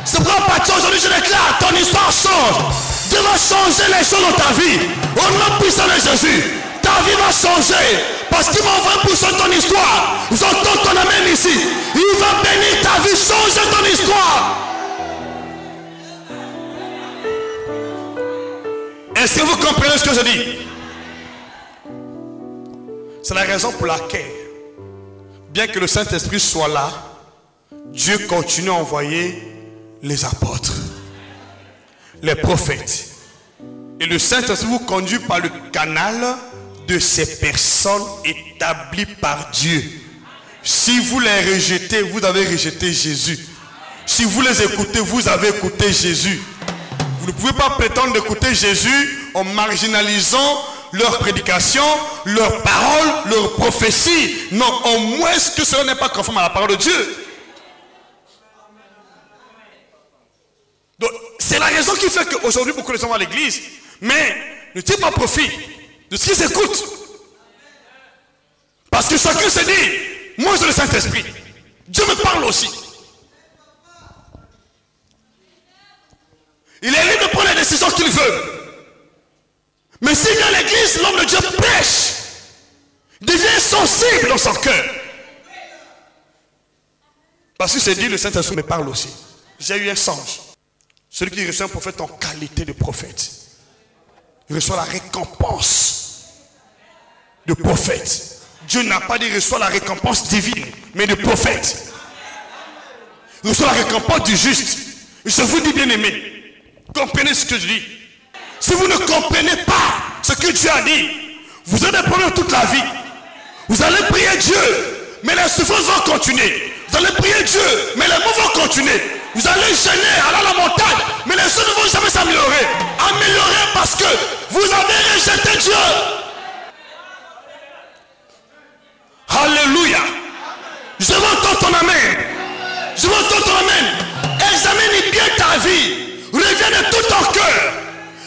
C'est pourquoi à partir aujourd'hui je déclare, ton histoire change. Dieu va changer les choses dans ta vie. Au nom puissant de Jésus, ta vie va changer. Parce qu'il m'a envoyé pour changer ton histoire. J'entends ton amen ici. Il va bénir ta vie, changer ton histoire. Est-ce que vous comprenez ce que je dis? C'est la raison pour laquelle, bien que le Saint-Esprit soit là, Dieu continue à envoyer les apôtres, les prophètes. Et le Saint-Esprit vous conduit par le canal de ces personnes établies par Dieu. Si vous les rejetez, vous avez rejeté Jésus. Si vous les écoutez, vous avez écouté Jésus. Vous ne pouvez pas prétendre d'écouter Jésus en marginalisant leur prédication, leurs paroles, leurs prophéties. Non, au moins que cela n'est pas conforme à la parole de Dieu. Donc, c'est la raison qui fait qu'aujourd'hui, beaucoup de gens vont à l'église, mais ne tirent pas profit de ce qu'ils écoutent. Parce que chacun se dit, moi j'ai le Saint-Esprit. Dieu me parle aussi. Il est libre de prendre les décisions qu'il veut. Mais s'il vient à l'église, l'homme de Dieu prêche, devient sensible dans son cœur. Parce que c'est dit, le Saint-Esprit me parle aussi. J'ai eu un songe. Celui qui reçoit un prophète en qualité de prophète, il reçoit la récompense de prophète. Dieu n'a pas dit qu'il reçoit la récompense divine, mais de prophète. Il reçoit la récompense du juste. Je vous dis, bien aimé, comprenez ce que je dis. Si vous ne comprenez pas ce que Dieu a dit, vous avez des problèmes toute la vie. Vous allez prier Dieu, mais les souffrances vont continuer. Vous allez prier Dieu, mais les maux vont continuer. Vous allez gêner, aller à la montagne, mais les choses ne vont jamais s'améliorer. Améliorer parce que vous avez rejeté Dieu. Alléluia. Je veux entendre ton amen. Je veux entendre ton amen. Examine bien ta vie. Reviens de tout ton cœur.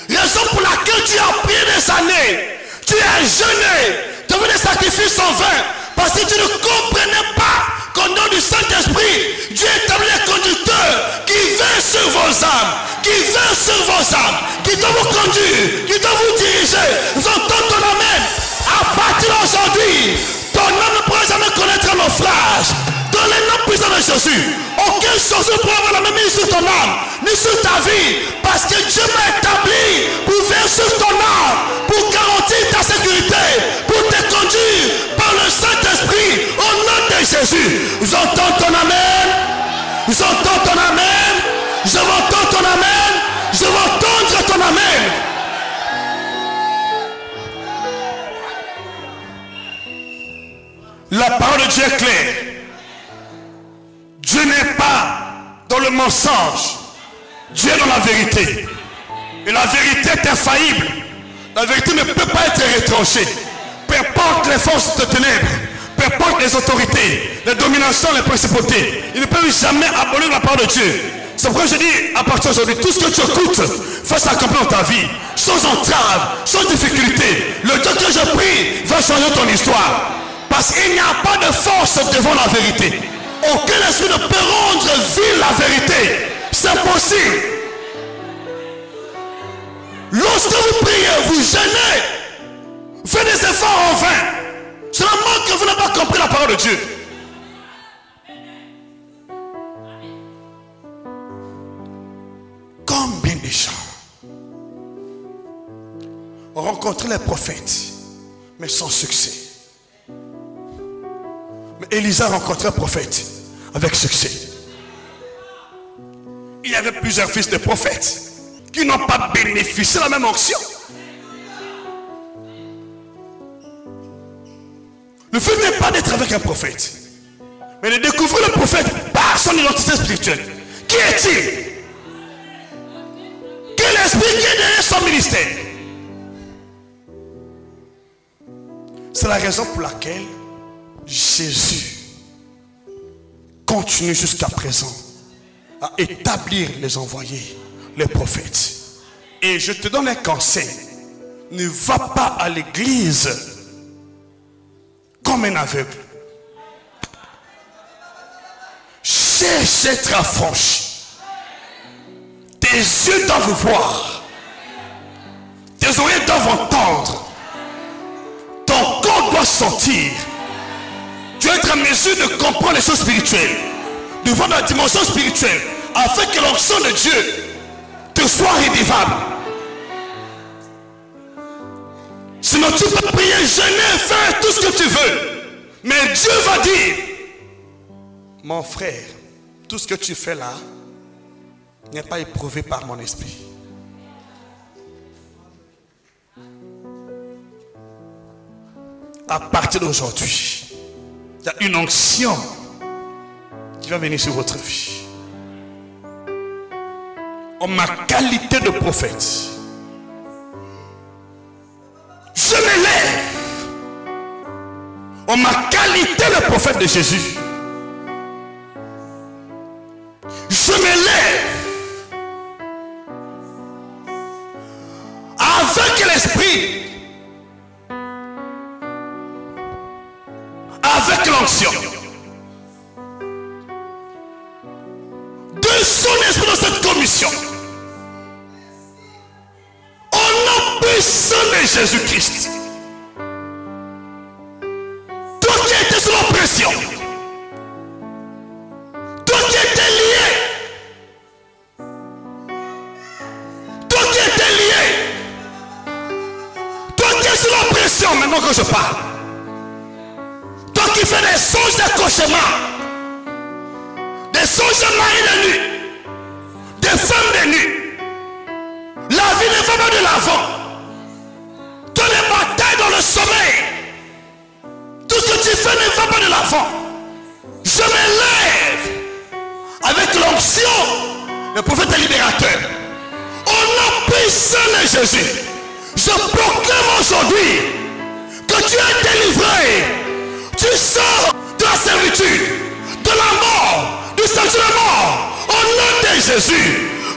Raison pour laquelle tu as prié des années. Tu as jeûné. Tu as fait des sacrifices en vain. Parce que tu ne comprenais pas qu'au nom du Saint-Esprit, Dieu établit les conducteurs qui veillent sur vos âmes, qui veillent sur vos âmes, qui doivent vous conduire, qui doivent vous diriger. Vous entendez ton amen. À partir d'aujourd'hui, ton âme ne pourra jamais connaître le naufrage. Dans les noms puissants de Jésus, aucune chose ne pourra avoir la même mise sur ton âme, ni sur ta vie, parce que Dieu m'a établi pour veiller sur ton âme, pour garantir ta sécurité, pour te conduire par le Saint-Esprit, au nom de Jésus. Vous entendez ton amen? Vous entendez ton amen? Je veux entendre ton amen. Je veux entendre ton amen. La parole de Dieu est claire. Dieu n'est pas dans le mensonge. Dieu est dans la vérité. Et la vérité est infaillible. La vérité ne peut pas être retranchée. Peu importe les forces de ténèbres, peu importe les autorités, les dominations, les principautés, ils ne peuvent jamais abolir la parole de Dieu. C'est pourquoi je dis à partir d'aujourd'hui, tout ce que tu écoutes, fais s'accomplir dans ta vie, sans entrave, sans difficulté. Le Dieu que je prie va changer ton histoire. Parce qu'il n'y a pas de force devant la vérité. Aucun esprit ne peut rendre vile la vérité. C'est possible. Lorsque vous priez, vous gênez, faites des efforts en vain. C'est la manque que vous n'avez pas compris la parole de Dieu. Combien de gens ont rencontré les prophètes, mais sans succès. Mais Élisée a rencontré un prophète avec succès. Il y avait plusieurs fils de prophètes qui n'ont pas bénéficié de la même onction. Le fait n'est pas d'être avec un prophète, mais de découvrir le prophète par son identité spirituelle. Qui est-il? Quel esprit qui est derrière son ministère? C'est la raison pour laquelle Jésus continue jusqu'à présent à établir les envoyés, les prophètes. Et je te donne un conseil. Ne va pas à l'église comme un aveugle. Cherche à être affranchi. Tes yeux doivent voir. Tes oreilles doivent entendre. Ton corps doit sentir. Tu dois être en mesure de comprendre les choses spirituelles, de voir la dimension spirituelle, afin que l'onction de Dieu te soit rédivable. Sinon tu peux prier, jeûner, faire tout ce que tu veux. Mais Dieu va dire, mon frère, tout ce que tu fais là n'est pas éprouvé par mon esprit. À partir d'aujourd'hui, il y a une onction qui va venir sur votre vie. En ma qualité de prophète, je m'élève. En ma qualité de prophète de Jésus, je m'élève Saint-Esprit, avec l'onction de son esprit dans cette commission, au nom puissant de Jésus-Christ, toi qui étais sous l'oppression, toi qui étais lié, toi qui étais lié, toi qui es sous l'oppression, maintenant que je parle, toi qui fais des songes de cauchemars, des songes de mari de nuit, des femmes de nuit, la vie ne va pas de l'avant, toi les batailles dans le sommeil, tout ce que tu fais ne va pas de l'avant. Je me lève avec l'onction, le prophète libérateur, au nom puissant de Jésus. Je proclame aujourd'hui que tu es délivré, tu sors de la servitude, de la mort, du statut de mort, au nom de Jésus.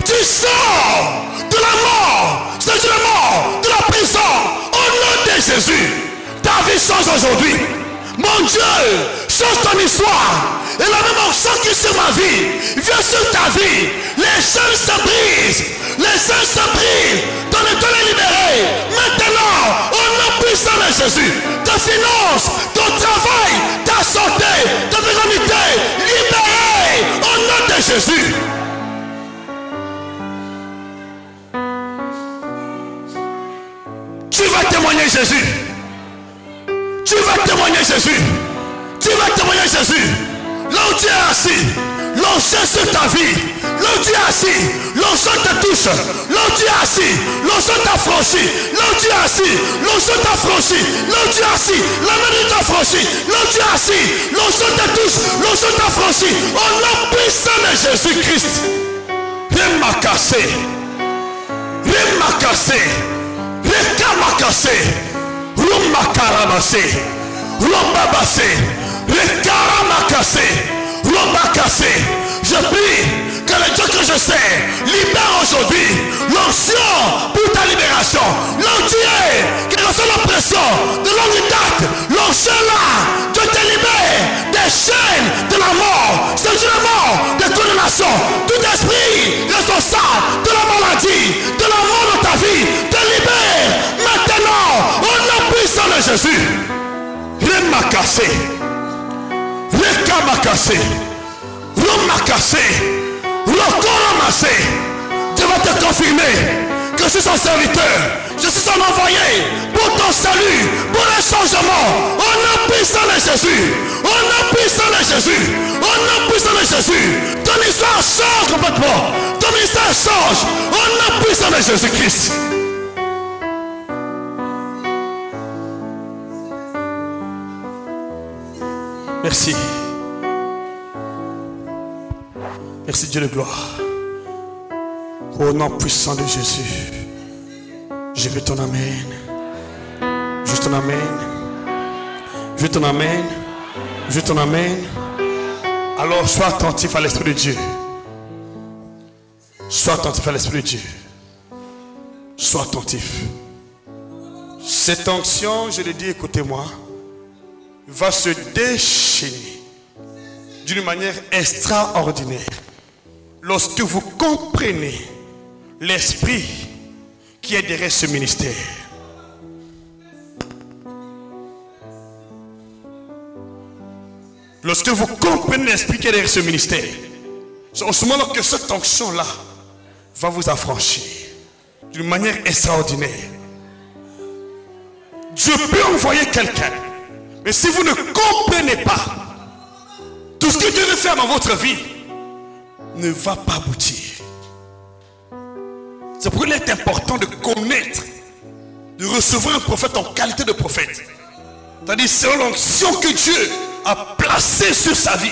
Tu sors de la mort, statut de mort, de la prison, au nom de Jésus. Ta vie change aujourd'hui. Mon Dieu, change ton histoire. Et la même onction qui est sur ma vie vient sur ta vie. Les chaînes se brisent. Les chaînes se brisent. Ton état est libéré. Maintenant, au nom puissant de Jésus, ta finance, ton travail, ta santé, ta fécondité, libérée au nom de Jésus. Tu vas témoigner Jésus. Tu vas témoigner Jésus. Tu vas témoigner Jésus. Là où tu es assis, l'onction sur ta vie. Là où tu es assis, l'onction te touche. Là où tu es assis, l'onction t'a franchi. Là où tu es assis, l'onction t'a franchi. Là où tu es assis, la main t'a franchi. Là où tu es assis, l'onction te touche. L'onction t'a franchi. Au nom puissant de Jésus-Christ. Rien m'a cassé. Rien m'a cassé. Rien m'a cassé. Rumakaramase, Rumbabase, Rekaramakase, Rumbakase. Je prie que le Dieu que je sais libère aujourd'hui l'onction pour ta libération. Là où tu es, qui reçoit l'oppression de longue date, l'onction là, Dieu te libère des chaînes de la mort, c'est de la mort, de condamnation, tout esprit responsable de la maladie, de la mort dans ta vie, te libère maintenant au nom puissant de Jésus. Rien m'a cassé, rien m'a cassé, rien m'a cassé. Dieu va te confirmer que je suis son serviteur, je suis son envoyé pour ton salut, pour le changement. Au nom puissant de Jésus, au nom puissant de Jésus, au nom puissant de Jésus, ton histoire change complètement, ton histoire change au nom puissant de Jésus-Christ. Merci. Merci Dieu de gloire. Au nom puissant de Jésus. Je veux ton amen. Je veux ton amen. Je veux ton amen. Je veux ton amen. Alors sois attentif à l'Esprit de Dieu. Sois attentif à l'Esprit de Dieu. Sois attentif. Cette onction, je l'ai dit, écoutez-moi, va se déchaîner d'une manière extraordinaire lorsque vous comprenez l'esprit qui est derrière ce ministère. Lorsque vous comprenez l'esprit qui est derrière ce ministère, c'est en ce moment que cette onction-là va vous affranchir d'une manière extraordinaire. Dieu peut envoyer quelqu'un, mais si vous ne comprenez pas tout ce que Dieu veut faire dans votre vie, ne va pas aboutir. C'est pourquoi il est important de connaître, de recevoir un prophète en qualité de prophète. C'est-à-dire c'est l'onction que Dieu a placée sur sa vie.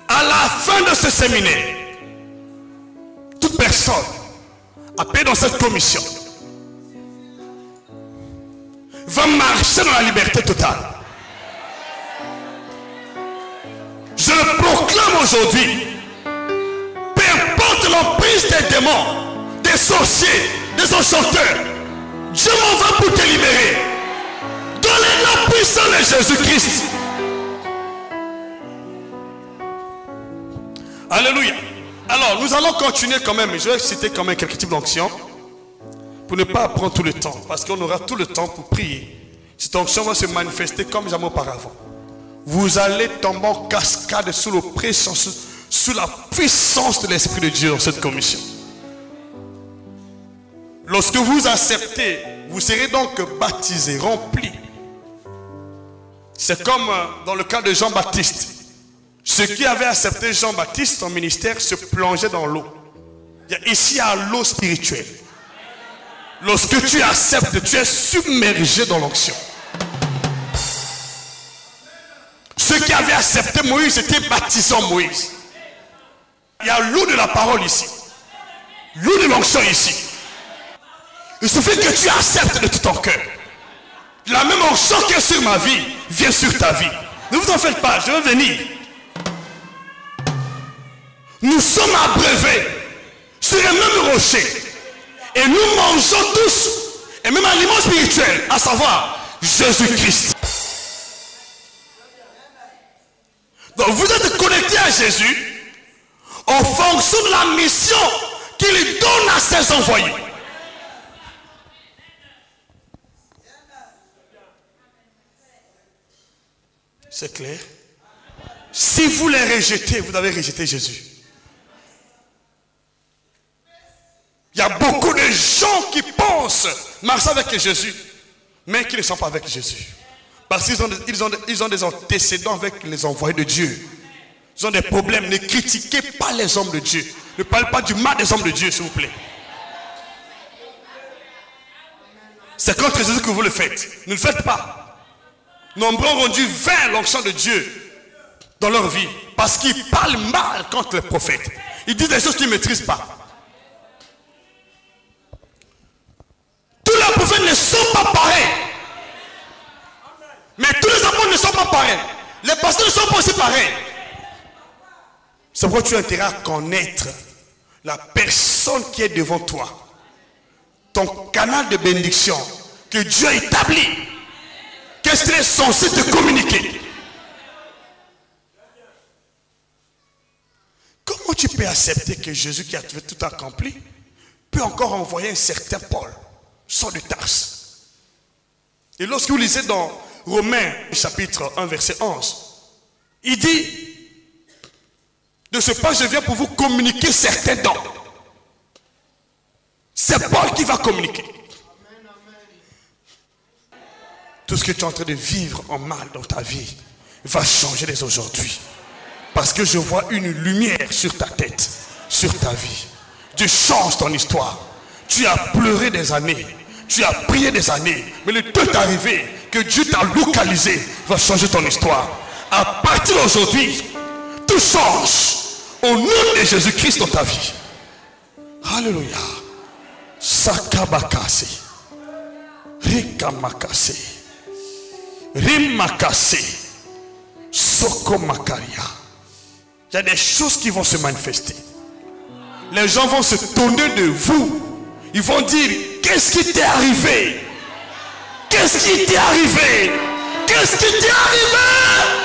À la fin de ce séminaire, toute personne appelée dans cette commission va marcher dans la liberté totale. Je le proclame même aujourd'hui, peu importe l'emprise des démons, des sorciers, des enchanteurs, Dieu m'envoie pour te libérer. Dans le nom puissant de Jésus-Christ. Alléluia. Alors, nous allons continuer quand même. Je vais citer quand même quelques types d'onctions pour ne pas prendre tout le temps. Parce qu'on aura tout le temps pour prier. Cette onction va se manifester comme jamais auparavant. Vous allez tomber en cascade sous l'oppression, sous la puissance de l'Esprit de Dieu dans cette commission. Lorsque vous acceptez, vous serez donc baptisé, rempli. C'est comme dans le cas de Jean-Baptiste. Ceux qui avaient accepté Jean-Baptiste, son ministère, se plongeaient dans l'eau. Ici, il y a l'eau spirituelle. Lorsque tu acceptes, tu es submergé dans l'onction. Ceux qui avaient accepté Moïse étaient baptisés en Moïse. Il y a l'eau de la parole ici. L'eau de l'onction ici. Il suffit que tu acceptes de tout ton cœur. La même onction qui est sur ma vie vient sur ta vie. Ne vous en faites pas, je vais venir. Nous sommes abreuvés sur le même rocher. Et nous mangeons tous, et même aliment spirituel, à savoir Jésus-Christ. Donc vous êtes connectés à Jésus en fonction de la mission qu'il donne à ses envoyés. C'est clair? Si vous les rejetez, vous avez rejeté Jésus. Il y a beaucoup de gens qui pensent marcher avec Jésus, mais qui ne sont pas avec Jésus. Parce qu'ils ont des antécédents avec les envoyés de Dieu. Ils ont des problèmes. Ne critiquez pas les hommes de Dieu. Ne parlez pas du mal des hommes de Dieu, s'il vous plaît. C'est contre Jésus que vous le faites. Ne le faites pas. Nombreux ont rendu vain l'onction de Dieu dans leur vie. Parce qu'ils parlent mal contre les prophètes. Ils disent des choses qu'ils ne maîtrisent pas. Tous les prophètes ne sont pas pareils. Mais tous les apôtres ne sont pas pareils. Les pasteurs ne sont pas aussi pareils. C'est pourquoi tu as intérêt à connaître la personne qui est devant toi. Ton canal de bénédiction que Dieu a établi. Qu'est-ce qu'il est censé te communiquer? Comment tu peux accepter que Jésus qui a tout accompli peut encore envoyer un certain Paul, Saul de Tarse? Et lorsque vous lisez dans Romains chapitre 1 verset 11, il dit: de ce pas je viens pour vous communiquer certains dons. C'est Paul qui va communiquer. Tout ce que tu es en train de vivre en mal dans ta vie va changer dès aujourd'hui. Parce que je vois une lumière sur ta tête, sur ta vie. Dieu change ton histoire. Tu as pleuré des années. Tu as prié des années. Mais le temps est arrivé que Dieu t'a localisé va changer ton histoire. À partir d'aujourd'hui, tout change. Au nom de Jésus-Christ dans ta vie. Alléluia. Sakabakase. Rikamakase. Rimakase. Sokomakaria. Il y a des choses qui vont se manifester. Les gens vont se tourner de vous. Ils vont dire: qu'est-ce qui t'est arrivé? Qu'est-ce qui t'est arrivé? Qu'est-ce qui t'est arrivé?